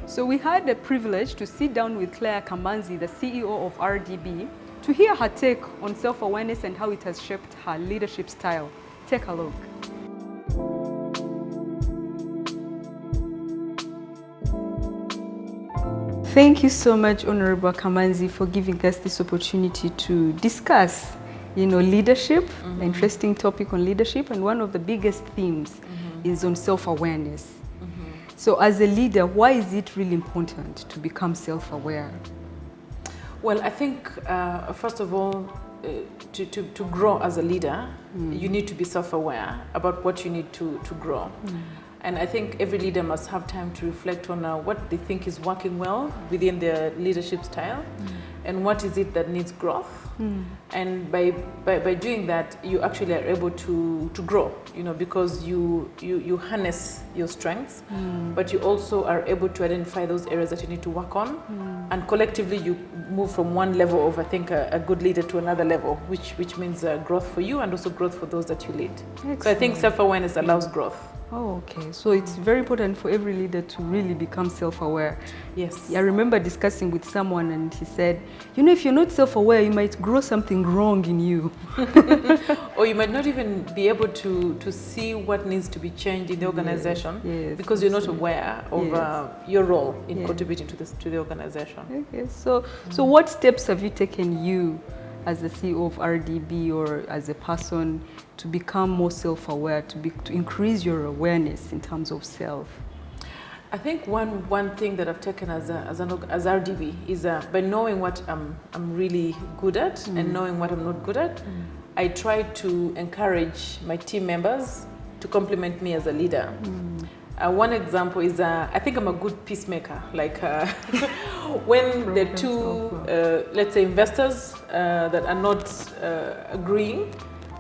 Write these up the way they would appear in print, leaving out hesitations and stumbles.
So we had the privilege to sit down with Clare Akamanzi, the CEO of RDB, to hear her take on self-awareness and how it has shaped her leadership style. Take a look. Thank you so much, Honorable Akamanzi, for giving us this opportunity to discuss, leadership, an interesting topic on leadership, and one of the biggest themes is on self-awareness. So as a leader, why is it really important to become self-aware? Well, I think, first of all, to grow as a leader, you need to be self-aware about what you need to grow. And I think every leader must have time to reflect on what they think is working well within their leadership style and what is it that needs growth. And by doing that, you actually are able to grow, because you harness your strengths, but you also are able to identify those areas that you need to work on. And collectively, you move from one level of, I think, a good leader to another level, which means growth for you and also growth for those that you lead. Excellent. So I think self-awareness allows growth. Oh, okay. So it's very important for every leader to really become self-aware. Yes. I remember discussing with someone and he said, if you're not self-aware, you might grow something wrong in you. Or you might not even be able to see what needs to be changed in the organization because you're not aware of your role in contributing to the organization. Okay. So what steps have you taken, you as the CEO of RDB or as a person, to become more self-aware, to increase your awareness in terms of self? I think one thing that I've taken as RDB is by knowing what I'm really good at and knowing what I'm not good at, I try to encourage my team members to compliment me as a leader. One example is I think I'm a good peacemaker. Like when the two, let's say, investors that are not agreeing,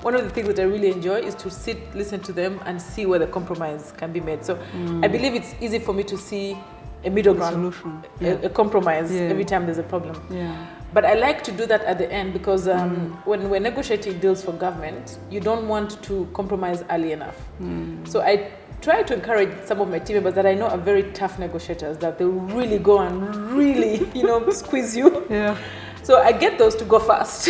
one of the things that I really enjoy is to sit, listen to them, and see where the compromise can be made. So I believe it's easy for me to see a middle ground, solution. A compromise every time there's a problem. But I like to do that at the end because when we're negotiating deals for government, you don't want to compromise early enough. So I try to encourage some of my team members that I know are very tough negotiators, that they'll really go and really, squeeze you. So I get those to go fast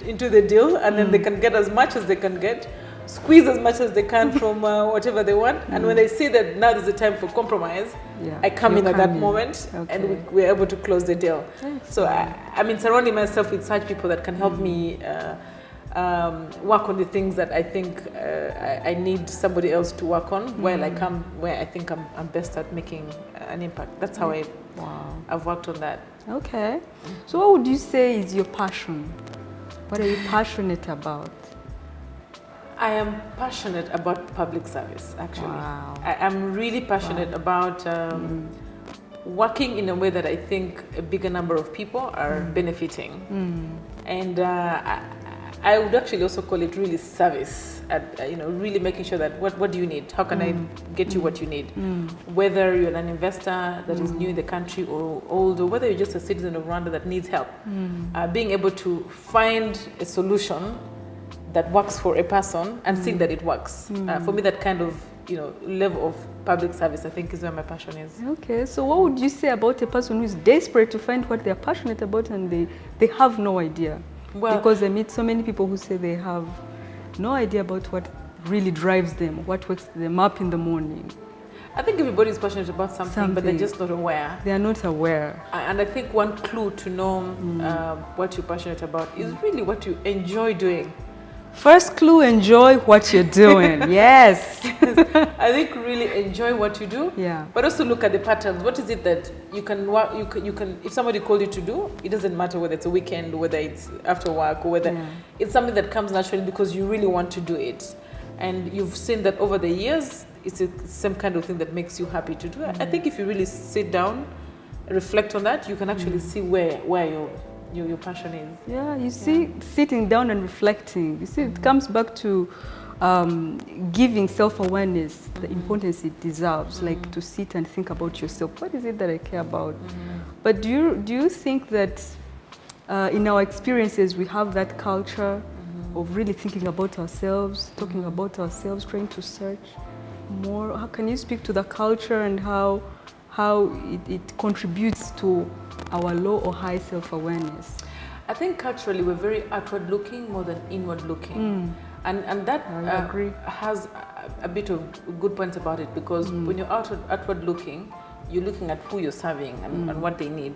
into the deal, and then they can get as much as they can get, squeeze as much as they can from whatever they want. And when they see that now is the time for compromise, I come in at that moment, and we're able to close the deal. So I mean, surrounding myself with such people that can help me work on the things that I think I need somebody else to work on, while I come where I think I'm best at making an impact. That's how I've worked on that. Okay. So what would you say is your passion? What are you passionate about? I am passionate about public service, actually. Wow. I'm really passionate about working in a way that I think a bigger number of people are benefiting. And I would actually also call it really service, at, really making sure that what do you need? How can I get you what you need? Whether you're an investor that is new in the country or old, or whether you're just a citizen of Rwanda that needs help, being able to find a solution that works for a person and seeing that it works. For me, that kind of level of public service, I think, is where my passion is. Okay, so what would you say about a person who is desperate to find what they're passionate about and they have no idea? Well, because I meet so many people who say they have no idea about what really drives them, what wakes them up in the morning. I think everybody's passionate about something, but they're just not aware. They are not aware. And I think one clue to know what you're passionate about is really what you enjoy doing. First clue, enjoy what you're doing. Yes. I think really enjoy what you do. But also look at the patterns. What is it that you can work? You can. If somebody called you to do, it doesn't matter whether it's a weekend, whether it's after work, or whether it's something that comes naturally because you really want to do it, and you've seen that over the years. It's the same kind of thing that makes you happy to do it. I think if you really sit down, reflect on that, you can actually see where your passion is. Yeah, you see, sitting down and reflecting, you see, it comes back to giving self-awareness the importance it deserves, like to sit and think about yourself. What is it that I care about? But do you think that in our experiences we have that culture of really thinking about ourselves, talking about ourselves, trying to search more? How can you speak to the culture and how how it contributes to our low or high self-awareness? I think culturally we're very outward looking more than inward looking. And that has a bit of good points about it, because when you're outward looking, you're looking at who you're serving and what they need.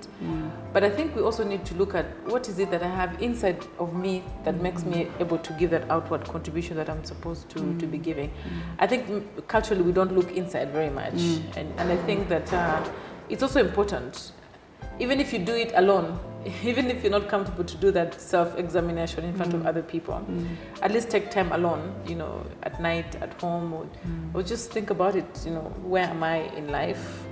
But I think we also need to look at what is it that I have inside of me that makes me able to give that outward contribution that I'm supposed to be giving. I think culturally we don't look inside very much. And I think that it's also important, even if you do it alone, even if you're not comfortable to do that self-examination in front of other people, at least take time alone, you know, at night, at home, or just think about it, you know, where am I in life?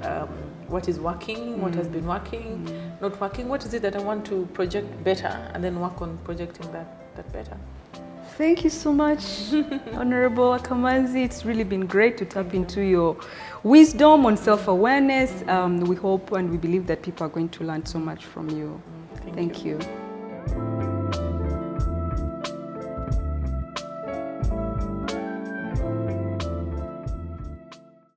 What is working? What has been working? Not working? What is it that I want to project better, and then work on projecting that better? Thank you so much, Honorable Akamanzi. It's really been great to tap into your wisdom on self-awareness. We hope and we believe that people are going to learn so much from you. Thank you.